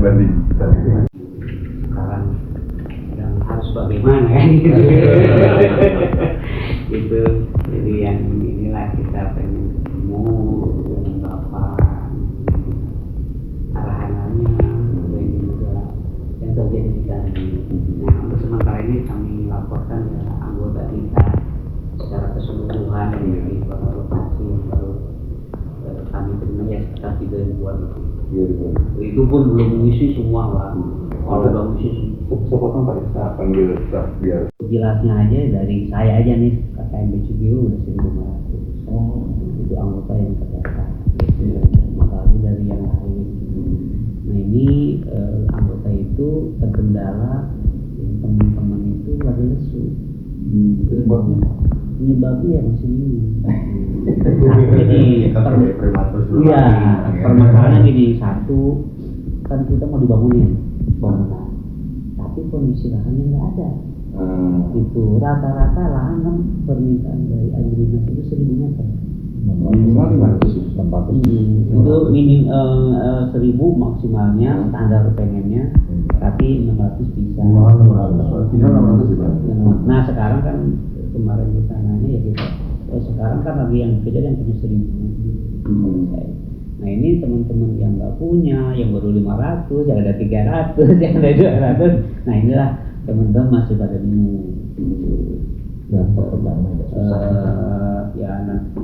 dibanding kita. Sekarang dan harus bagaimana kan gitu. Gitu. Jadi yang inilah kita pengen ketemu dengan Bapak, arahannya dan juga yang terjadi di kami. Nah, untuk sementara ini kami laporkan ya anggota kita secara keseluruhan di beberapa lokasi yang baru kami terima ya sekitar 3 ribuan lebih. Itu pun belum mengisi semua Pak. Kalau udah mengisi Sepotong Pak Isa panggil staff biar jelasnya aja dari saya aja nih KKMB Cibiu udah 1.500. Itu anggota yang terdaftar. Makanya dari yang lain. Nah ini anggota itu terkendala teman-teman itu lagi lesu. Penyebabnya ya masih ini. Jadi permasalahannya gini, satu kan kita mau dibangunin bangunan, tapi kondisi lahannya nggak ada. Itu rata-rata lahan kan permintaan dari Agrinas itu 1.000 meter. minimal 500 Itu minim 1.000 maksimalnya standar pengennya, tapi 600 bisa. Nah sekarang kan kemarin kita nanya ya kita sekarang kan lagi yang kejadian punya 1.000. Nah ini teman-teman yang nggak punya, yang baru 500, yang ada 300, yang ada 200. Nah inilah teman-teman masih pada bingung. Ya nanti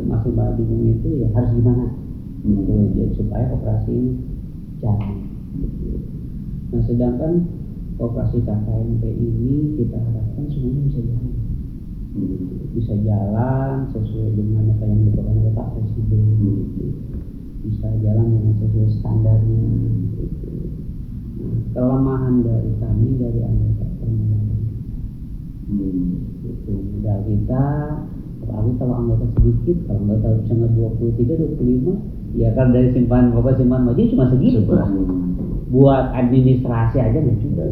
masih pada bingung itu ya harus gimana? Jadi supaya operasi ini jalan. Nah sedangkan operasi KKMP ini kita harapkan semuanya bisa jalan. Bisa jalan sesuai dengan apa yang dilakukan oleh Pak Presiden. Bisa jalan dengan sesuai standarnya. Kelemahan dari kami dari anggota permodalan. Itu modal kita, apalagi kalau anggota sedikit, kalau anggota misalnya 23, 25, ya kan dari simpan pokok simpan maju cuma segitu. Buat administrasi aja nggak juga.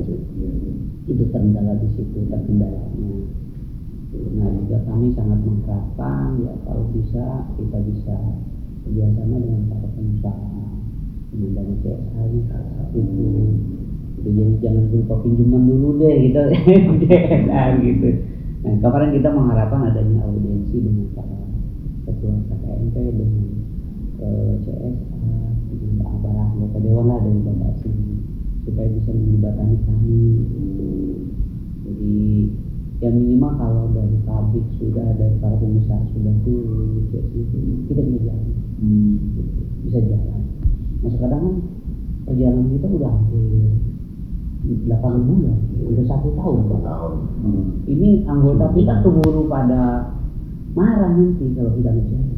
Itu terkendala di situ terkendalanya. Nah juga kami sangat mengharapkan ya kalau bisa kita bisa kerjasama dengan para pengusaha dengan dana CSR itu jadi jangan berupa pinjaman dulu deh kita CSR gitu. Nah kemarin kita mengharapkan adanya audiensi dengan para ketua KKMP dengan CSR dengan para anggota dewan lah dari Bapak sini supaya bisa melibatkan kami. Jadi yang minimal kalau dari pabrik sudah ada para pengusaha sudah turun kita bisa jalan. Bisa jalan. Nah sekarang kan perjalanan kita udah hampir 8 bulan, udah 1 tahun. Ini anggota kita keburu pada marah nanti kalau kita ngejalan.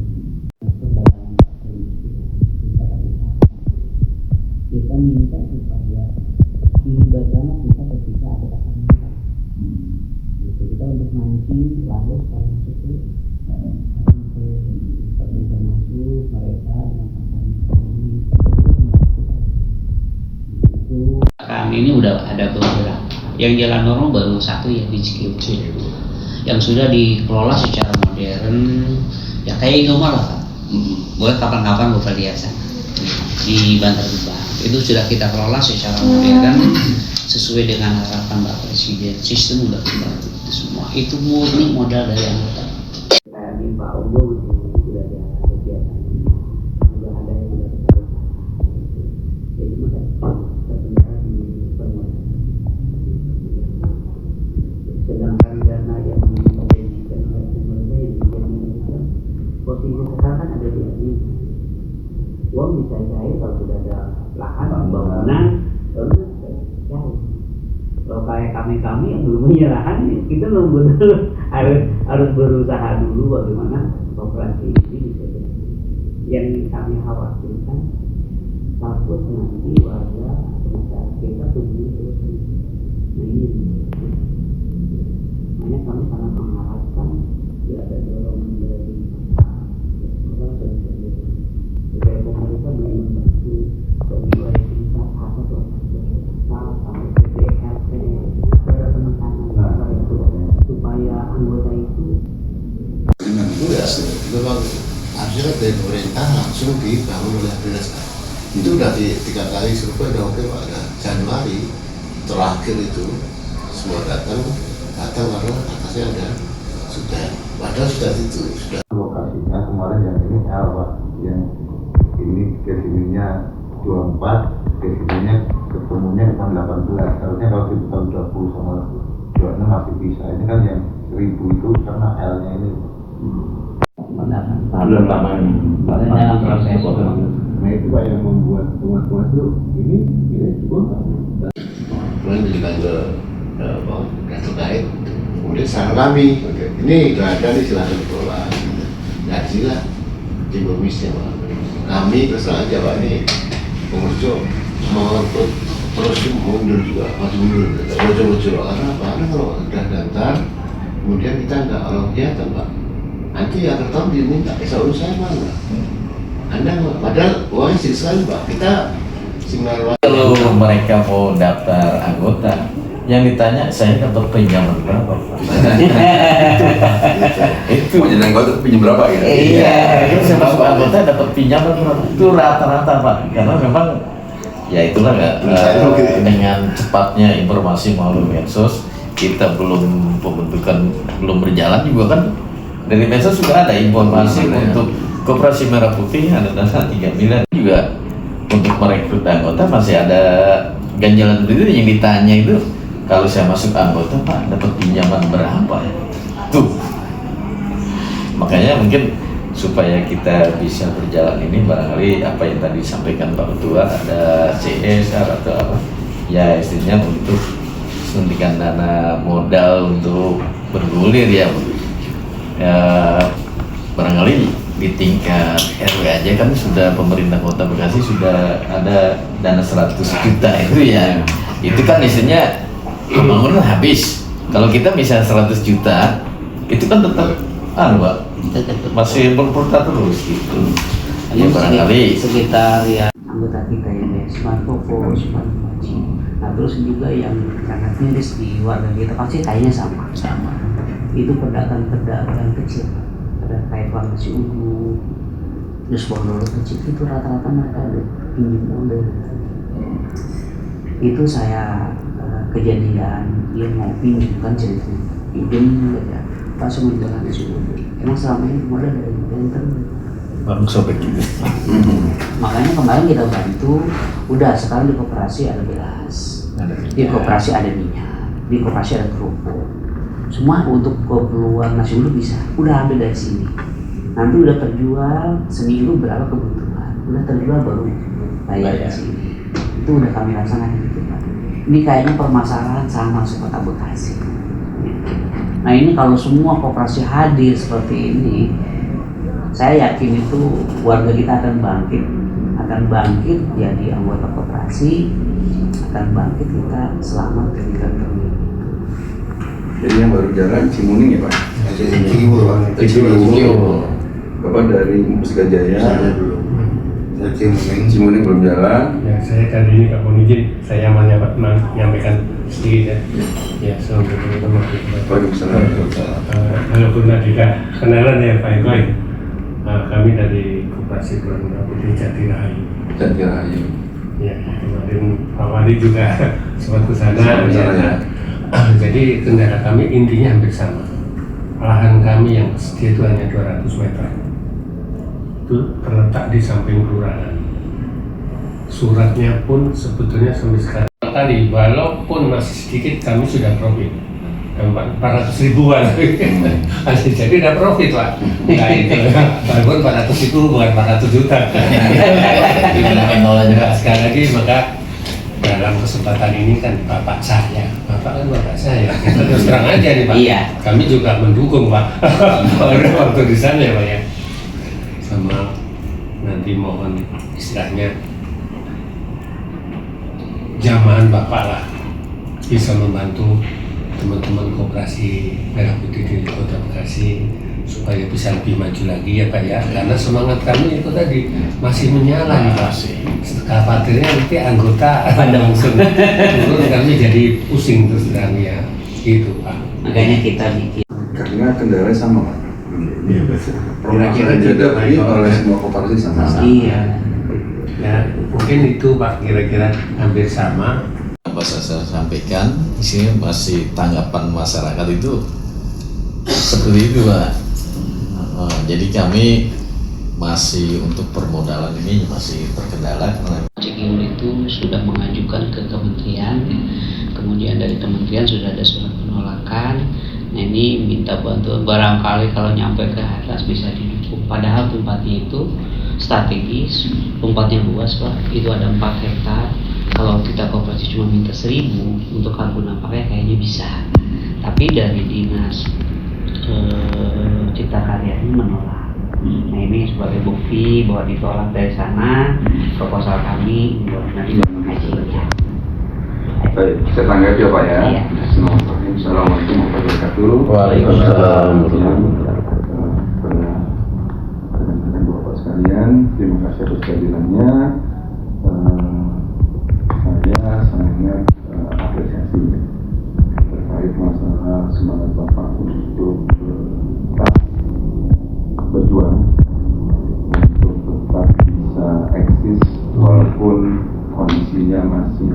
Kita minta supaya dilibatkan kita ketika ada pasangan. Kita untuk mancing lalu kalau itu bisa masuk mereka dengan pasangan itu kami ini udah ada beberapa yang jalan normal baru 1 ya di Cibiu yang sudah dikelola secara modern ya kayak Indomar lah Pak. Buat kapan-kapan buka lihat sana di Bantar Gebang itu sudah kita kelola secara modern sesuai dengan harapan Bapak Presiden. Sistem udah baru itu semua itu murni modal dari anggota. Tadi Pak Ogo sudah ada kegiatan sudah ada yang sudah terus jadi masa terkendala di permodalan. Sedangkan dana yang dijanjikan oleh pemerintah yang dijanjikan posisi sekarang kan ada di admin. Uang bisa cair kalau sudah ada lahan bangunan terus cair. Kalau kayak kami yang belum punya lahan, kita nunggu dulu harus berusaha dulu bagaimana operasi ini bisa jadi. Yang kami khawatirkan takut nanti warga masyarakat kita tunggu terus. Nah ini, makanya kami sangat mengharapkan ya ada dorongan dari supaya pemerintah membantu mulai tingkat atau sampai PDRT pada penekanan supaya anggota itu memang harusnya dari pemerintah langsung dibangun oleh dinas Itu udah 3 kali survei udah oke Pak. Ada Januari terakhir itu semua datang karena atasnya ada sudah, padahal sudah itu sudah. Lokasinya kemarin yang ini L Pak, yang ini kesininya 24, kesininya ketemunya cuma 18. Harusnya kalau kita tahun 20 sama 26 masih bisa. Ini kan yang 1000 itu karena L-nya ini. Belum lama dalam proses. Nah itu Pak yang membuat teman-teman itu ini juga Kemudian menunjukkan ke terkait, kemudian saran kami, ini nggak ada nih silahkan dikelola. Nggak sila tim komisnya Pak. Kami terus aja Pak ini pengurus mau terus mundur juga, maju mundur, bocor-bocor. Karena apa? Karena kalau udah daftar, kemudian kita nggak orang kegiatan Pak. Nanti ya tertahu diminta, selalu saya mana? Anda padahal uangnya sedikit sekali Pak. Kita kalau mereka mau daftar anggota, yang ditanya saya dapat pinjaman berapa Pak? Itu jadi anggota pinjam berapa gitu? iya, itu saya masuk anggota dapat pinjaman berapa? Itu rata-rata Pak, karena memang ya itulah nggak dengan cepatnya informasi melalui medsos, kita belum pembentukan belum berjalan juga kan, dari medsos juga ada informasi untuk Koperasi Merah Putih ada dana 3 miliar juga. Untuk merekrut anggota masih ada ganjalan itu yang ditanya itu, kalau saya masuk anggota Pak dapat pinjaman berapa ya? Tuh, makanya mungkin supaya kita bisa berjalan ini barangkali apa yang tadi disampaikan Pak Ketua, ada CSR atau apa ya istilahnya untuk suntikan dana modal untuk bergulir ya, barangkali di tingkat RW aja kan sudah pemerintah Kota Bekasi sudah ada dana 100 juta itu ya, itu kan isinya pembangunan habis. Kalau kita misalnya 100 juta itu kan tetap Pak masih berputar terus gitu ya, barangkali sekitar ya anggota kita yang Smart Koko, Smart Maji. Nah terus juga yang sangat miris di warga kita pasti kayaknya sama itu pedagang kecil, ada kayak warung nasi uduk, terus warung kecil itu rata-rata mereka ada pinjam modal. Itu saya kejadian dia mau pinjam kan cerita pinjam ya pas menjualan nasi uduk. Emang selama ini modal dari internet. baru sobek gitu. Makanya kemarin kita bantu, udah sekarang di koperasi ada beras, di koperasi ada minyak, di koperasi ada kerupuk. Semua untuk keperluan nasi uduk bisa, udah ambil dari sini. Nanti udah terjual seminggu berapa kebutuhan, udah terjual baru bayar di sini. Itu udah kami laksanakan gitu Pak. Ini kayaknya permasalahan sama Kota Bekasi. Nah ini kalau semua koperasi hadir seperti ini, saya yakin itu warga kita akan bangkit jadi anggota koperasi, akan bangkit kita selamat dari gangguan. Jadi yang baru jalan Cimuning ya Pak? Cibubur Pak. Cibubur. Bapak dari Mustika Jaya. Cimuning belum jalan. Ya, saya kali ini Kak Bonijin, saya menyampaikan sedikit ya. Ya, assalamualaikum warahmatullahi wabarakatuh. Walaupun tadi kenalan ya Pak Eko, kami dari Koperasi Kelurahan Putih Jatirahayu. Jatirahayu. Ya, kemarin Pak Wali juga sempat ke sana. Ya. Jadi kendala kami intinya hampir sama. Lahan kami yang sedia itu hanya 200 meter. Itu terletak di samping kelurahan. Suratnya pun sebetulnya sampai sekarang tadi, walaupun masih sedikit kami sudah profit. 400 ribuan. Jadi udah profit Pak. Nah itu, walaupun 400 ribu bukan 400 juta. Sekali lagi maka dalam kesempatan ini kan bapak saya, kita terus terang aja nih Pak. Iya. Kami juga mendukung Pak. Waktu di sana ya Pak ya. Sama nanti mohon istilahnya jamahan bapak lah bisa membantu teman-teman Koperasi Merah Putih di Kota Bekasi supaya bisa lebih maju lagi ya Pak ya, karena semangat kami itu tadi masih menyala nih Pak. Khawatirnya nanti anggota langsung turun, kami jadi pusing terus terang ya gitu Pak. Makanya kita bikin. Karena kendala sama Pak. Iya betul. Permasalahan dihadapi oleh semua koperasi sama. Iya. Ya, mungkin mungkin itu Pak kira-kira hampir sama. Apa saya sampaikan, di sini masih tanggapan masyarakat itu seperti itu Pak. Jadi kami masih untuk permodalan ini masih terkendala karena CGU itu sudah mengajukan ke kementerian, kemudian dari kementerian sudah ada surat penolakan. Nah ini minta bantuan, barangkali kalau nyampe ke atas bisa didukung. Padahal tempatnya itu strategis, tempatnya luas Pak, itu ada 4 hektar. Kalau kita koperasi cuma minta 1.000 untuk karbon nampaknya kayaknya bisa. Tapi dari dinas Cipta Karya ini menolak. Nah ini sebagai bukti bahwa ditolak dari sana proposal kami buat nanti mengajinya. Baik, saya tanggapi ya Pak ya. Iya. Assalamualaikum warahmatullahi wabarakatuh. Waalaikumsalam. Kepada teman-teman Bapak sekalian, terima kasih atas kehadirannya. Saya sangat apresiasi terkait masalah semangat Bapak untuk tetap berjuang untuk tetap bisa eksis walaupun kondisinya masih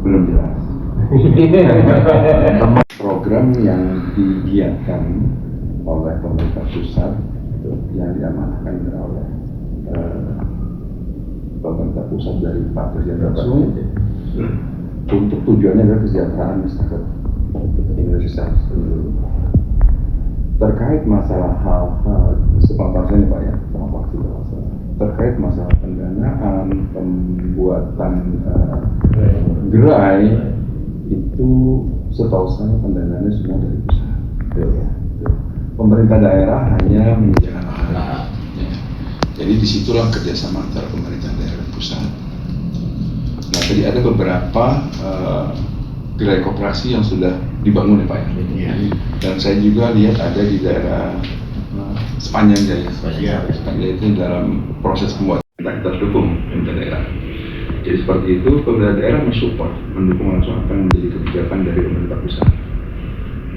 belum jelas. Program yang digiatkan oleh pemerintah pusat yang diamanahkan oleh pemerintah pusat dari Pak Presiden langsung untuk tujuannya adalah kesejahteraan masyarakat Indonesia. Terkait masalah hal-hal sepengetahuan saya Pak ya, terkait masalah pendanaan, pembuatan gerai itu setahu saya pendanaannya semua dari pusat. Pemerintah daerah hanya menyediakan lahan. Jadi disitulah kerjasama antara pemerintah daerah dan pusat. Nah tadi ada beberapa gerai koperasi yang sudah dibangun ya Pak ya. Dan saya juga lihat ada di daerah Sepanjang Jaya. Sepanjang Jaya itu dalam proses pembuatan kita dukung pemerintah daerah. Jadi seperti itu pemerintah daerah mensupport, mendukung langsung apa yang menjadi kebijakan dari pemerintah pusat.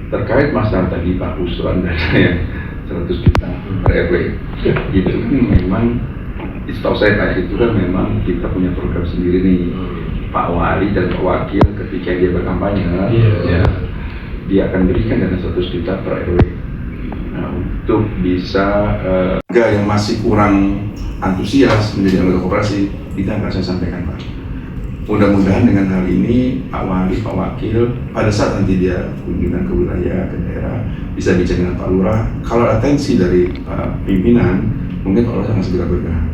Terkait masalah tadi Pak usulan dana yang 100 juta per RW, itu kan memang, setahu saya Pak itu kan memang kita punya program sendiri nih. Pak Wali dan Pak Wakil ketika dia berkampanye, ya, dia akan berikan dana 100 juta per RW. Nah, untuk bisa yang masih kurang antusias menjadi anggota koperasi, kita akan saya sampaikan Pak. Mudah-mudahan dengan hal ini Pak Wali, Pak Wakil pada saat nanti dia kunjungan ke wilayah, ke daerah, bisa bicara dengan Pak Lurah. Kalau atensi dari pimpinan, mungkin Pak Lurah akan segera bergerak.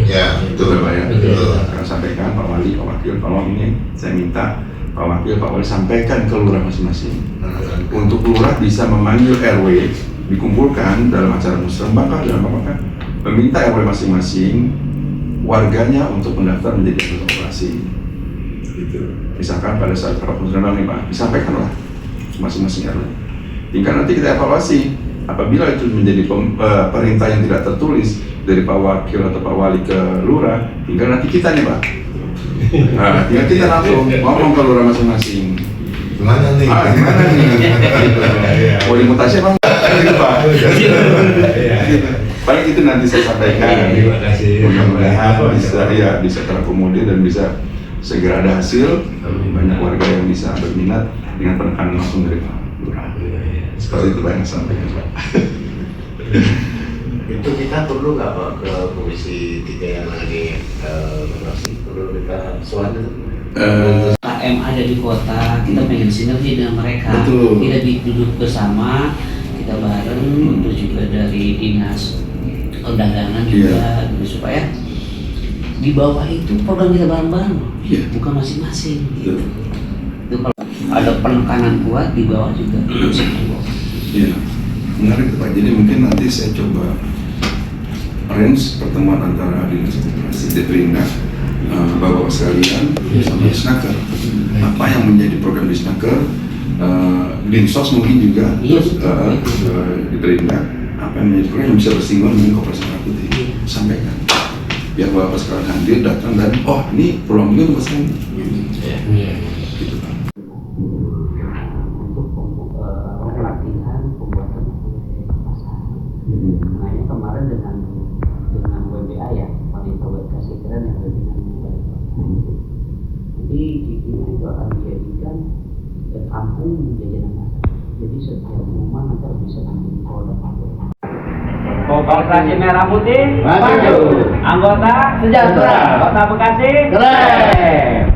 Ya, Betul Pak ya. Betul. Akan sampaikan Pak Wali, Pak Wakil, tolong ini saya minta Pak Wakil, Pak Wali sampaikan ke lurah masing-masing. Untuk lurah bisa memanggil RW, dikumpulkan dalam acara musyawarah dalam apa meminta RW masing-masing warganya untuk mendaftar menjadi anggota koperasi. Gitu. Misalkan pada saat rapat musyawarah nih Pak, disampaikanlah masing-masing RW. Tinggal nanti kita evaluasi. Apabila itu menjadi perintah yang tidak tertulis dari Pak Wakil atau Pak Wali ke lurah, tinggal nanti kita nih Pak. Nah, tinggal kita langsung ngomong ke lurah masing-masing. Gimana nih? Gimana nih? Mau dimutasi apa enggak? Gitu Pak. Paling itu nanti saya sampaikan. Terima kasih. Mudah-mudahan bisa terakomodir dan bisa segera ada hasil. Banyak warga yang bisa berminat dengan penekanan langsung dari Pak Lurah. Seperti itu Pak yang saya sampaikan Pak. Itu kita perlu nggak Pak ke Komisi 3 yang mengenai koperasi? Perlu kita soal itu? KM ada di kota, kita pengen sinergi dengan mereka. Betul. Kita duduk bersama, kita bareng, terus juga dari dinas perdagangan juga, supaya di bawah itu program kita bareng-bareng, bukan masing-masing. Gitu. Itu kalau ada penekanan kuat di bawah juga bisa kuat. Iya, menarik Pak. Jadi mungkin nanti saya coba arrange pertemuan antara dinas koperasi Detrinda, Bapak sekalian, sama Disnaker. Apa yang menjadi program Disnaker, Dinsos mungkin juga, Detrinda. Apa yang menjadi program yang bisa bersinggungan dengan koperasi merah putih, sampaikan. Biar Bapak sekalian hadir, datang dan ini peluang juga untuk saya. Gitu Pak. Pelatihan pembuatan pasar. Makanya kemarin dengan WBA ya, wanita berkasih keren yang lebih akan dijadikan kampung jajanan masyarakat. Jadi setiap rumah nanti bisa bikin produk apa. Koperasi Merah Putih Maju. Anggota Sejahtera. Kota Bekasi Keren.